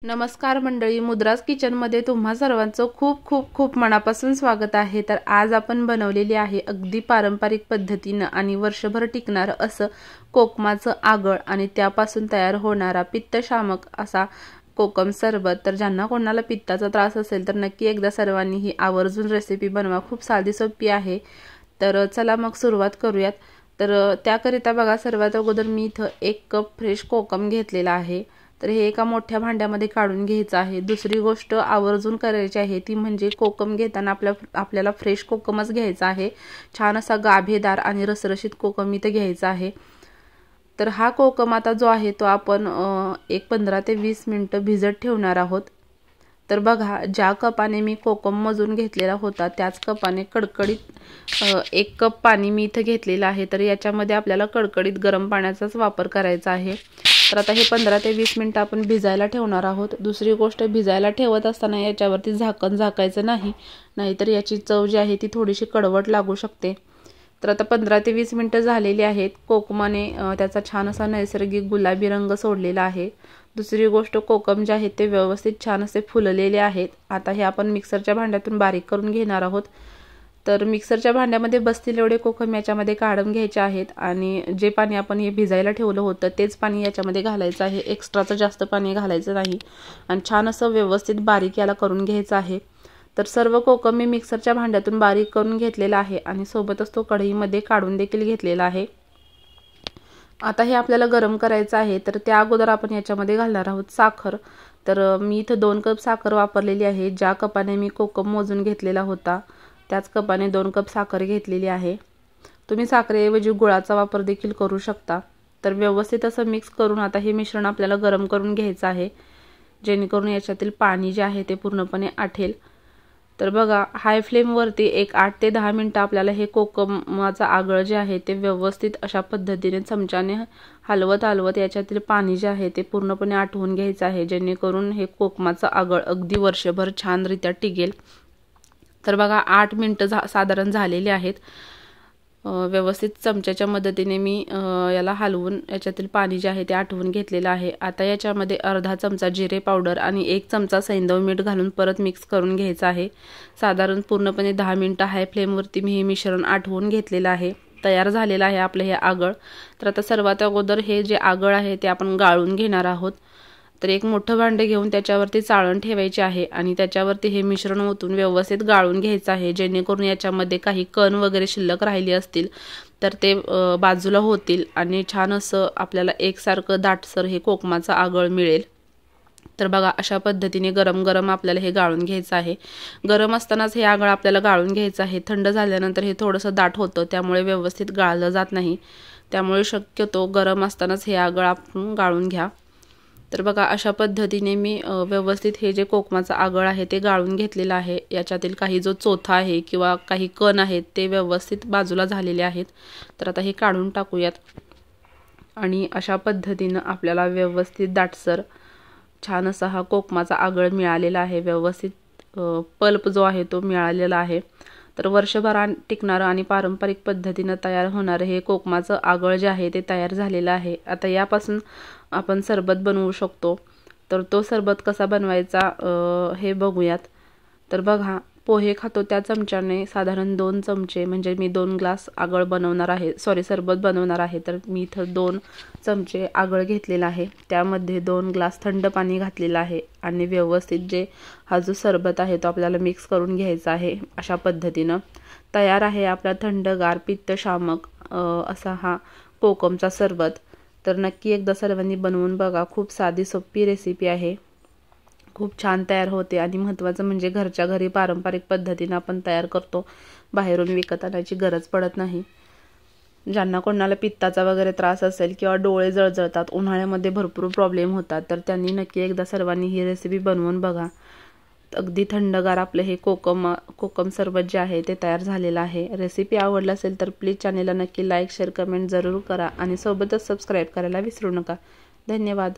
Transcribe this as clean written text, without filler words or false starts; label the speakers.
Speaker 1: नमस्कार मंडळी, मुद्राज किचनमध्ये तुम्हा सर्वांचं खूप खूप खूप मनापासून स्वागत आहे। तर आज आपण बनवलेली आहे अगदी पारंपरिक पद्धतीने आणि वर्षभर टिकणार असं कोकमाचं आगळ आणि त्यापासून तयार होणारा पित्तशामक असा कोकम सरबत। तर ज्यांना कोणाला पित्ताचा त्रास असेल तर नक्की एकदा सर्वांनी ही आवर्जून रेसिपी बनवा, खूप साधी सोपी आहे। तर चला मग सुरुवात करूयात। तर त्याकरिता बघा, सर्वात अगोदर मी इथं 1 कप फ्रेश कोकम घेतलेला आहे। तर हे एका मोठ्या भांड्यामध्ये काढून घ्यायचं आहे। दुसरी गोष्ट आवर्जून करायची आहे ती म्हणजे कोकम घेताना आपल्याला फ्रेश कोकमच घ्यायचा आहे। छान असा गाभेदार आणि रसरशीत कोकम इथे घ्यायचा आहे। तर हा कोकम आता जो आहे तो आपण 15 ते 20 मिनिटं भिजत ठेवणार आहोत। तर बघा, ज्या कपाने मी कोकम मोजून घेतलेला होता त्याच कपाने कडकडीत 1 कप पाणी मी इथे घेतलेलं आहे। तर याच्यामध्ये आपल्याला कडकडीत गरम पाण्याचाच वापर करायचा आहे। तर आता हे 15 ते 20 मिनिटं आपण भिजायला ठेवणार आहोत। दुसरी गोष्ट, भिजायला ठेवत असताना याच्यावरती झाकण झाकायचं नाही, नाहीतर याची चव जी आहे ती थोडीशी कडवट लागू शकते। तर आता 15 ते 20 मिनिटं झालेली आहेत। कोकमाने त्याचा छान असा नैसर्गिक गुलाबी रंग सोडलेला आहे। दुसरी गोष्ट, कोकम जे आहे ते व्यवस्थित छान असे फुललेले आहेत। आता हे आपण मिक्सरच्या भांड्यातून बारीक करून घेणार आहोत। तर मिक्सरच्या भांड्यामध्ये बसतील एवढे कोकम याच्यामध्ये काढून घ्यायचे आहेत आणि जे पाणी आपण हे भिजायला ठेवलं होतं तेच पाणी याच्यामध्ये घालायचं आहे। एक्स्ट्राचं जास्त पाणी घालायचं नाही आणि छान असं व्यवस्थित बारीक याला करून घ्यायचं आहे। तर सर्व कोकम मी मिक्सरच्या भांड्यातून बारीक करून घेतलेला आहे आणि सोबतच तो कढईमध्ये काढून देखील घेतलेला आहे। आता हे आपल्याला गरम करायचं आहे। तर त्या अगोदर आपण याच्यामध्ये घालणार आहोत साखर। तर मी इथं 2 कप साखर वापरलेली आहे। ज्या कपाने मी कोकम मोजून घेतलेला होता त्याच कपाने 2 कप साखर घेतलेली आहे। तुम्ही साखरेऐवजी गुळाचा वापर देखील करू शकता। तर व्यवस्थित असं मिक्स करून आता हे मिश्रण आपल्याला गरम करून घ्यायचं आहे, जेणेकरून याच्यातील पाणी जे आहे ते पूर्णपणे आटेल। तर बघा, हाय फ्लेमवरती एक 8 ते 10 मिनिटं आपल्याला हे कोकमाचं आगळ जे आहे ते व्यवस्थित अशा पद्धतीने चमच्याने हलवत हलवत याच्यातील पाणी जे आहे ते पूर्णपणे आटवून घ्यायचं आहे, जेणेकरून हे कोकमाचं आगळ अगदी वर्षभर छानरित्या टिकेल। तर बघा, 8 मिनिटं साधारण झालेली आहेत। व्यवस्थित चमच्याच्या मदतीने मी याला हलवून याच्यातील पाणी जे आहे ते आटवून घेतलेलं आहे। आता याच्यामध्ये अर्धा चमचा जिरे पावडर आणि 1 चमचा सैंधव मीठ घालून परत मिक्स करून घ्यायचं आहे। साधारण पूर्णपणे 10 मिनिटं हाय फ्लेमवरती मी हे मिश्रण आटवून घेतलेलं आहे। तयार झालेलं आहे आपलं हे आगळ। तर आता सर्वात अगोदर हे जे आगळ आहे ते आपण गाळून घेणार आहोत। तर एक मोठं भांडे घेऊन त्याच्यावरती चाळण ठेवायची आहे आणि त्याच्यावरती हे मिश्रण ओतून व्यवस्थित गाळून घ्यायचं आहे, जेणेकरून याच्यामध्ये काही कण वगैरे शिल्लक राहिली असतील तर ते बाजूला होतील आणि छान असं आपल्याला एकसारखं दाटसर हे कोकमाचं आगळ मिळेल। तर बघा, अशा पद्धतीने गरम गरम आपल्याला हे गाळून घ्यायचं आहे। गरम असतानाच हे आगळ आपल्याला गाळून घ्यायचं आहे। थंड झाल्यानंतर हे थोडंसं दाट होतं, त्यामुळे व्यवस्थित गाळलं जात नाही। त्यामुळे शक्यतो गरम असतानाच हे आगळ आपण गाळून घ्या। तर बघा, अशा पद्धतीने मी व्यवस्थित हे जे कोकमाचं आगळ आहे ते गाळून घेतलेलं आहे। याच्यातील काही जो चोथा आहे किंवा काही कण आहेत ते व्यवस्थित बाजूला झालेले आहेत। तर आता हे काढून टाकूयात आणि अशा पद्धतीनं आपल्याला व्यवस्थित दाटसर छान असा हा कोकमाचा आगळ मिळालेला आहे। व्यवस्थित पल्प जो आहे तो मिळालेला आहे। तर वर्षभर टिकणारं आणि पारंपरिक पद्धतीनं तयार होणारं हे कोकमाचं आगळ जे आहे ते तयार झालेलं आहे। आता यापासून आपण सरबत बनवू शकतो। तर तो सरबत कसा बनवायचा हे बघूयात। तर बघा, पोहे खातो त्या चमच्याने साधारण 2 चमचे, म्हणजे मी 2 ग्लास आगळ बनवणार आहे, सरबत बनवणार आहे। तर मी इथं 2 चमचे आगळ घेतलेला आहे, त्यामध्ये 2 ग्लास थंड पाणी घातलेलं आहे आणि व्यवस्थित हा जो सरबत आहे तो आपल्याला मिक्स करून घ्यायचा आहे। अशा पद्धतीनं तयार आहे आपला थंडगार पित्तशामक असा हा कोकमचा सरबत। तर नक्की एकदा सर्वांनी बनवून बघा, खूप साधी सोपी रेसिपी आहे, खूप छान तयार होते आणि महत्त्वाचं म्हणजे घरच्या घरी पारंपरिक पद्धतीने आपण तयार करतो, बाहेरून विकत आणायची गरज पडत नाही। ज्यांना कोणाला पित्ताचा वगैरे त्रास असेल किंवा डोळे जळजळतात, उन्हाळ्यामध्ये भरपूर प्रॉब्लेम होतात, तर त्यांनी नक्की एकदा सर्वांनी ही रेसिपी बनवून बघा। अगदी थंडगार आपलं हे कोकम सरबत जे आहे ते तयार झालेलं आहे। रेसिपी आवडली असेल तर प्लीज चॅनेलला नक्की लाईक, शेअर, कमेंट जरूर करा आणि सोबतच सबस्क्राईब करायला विसरू नका। धन्यवाद।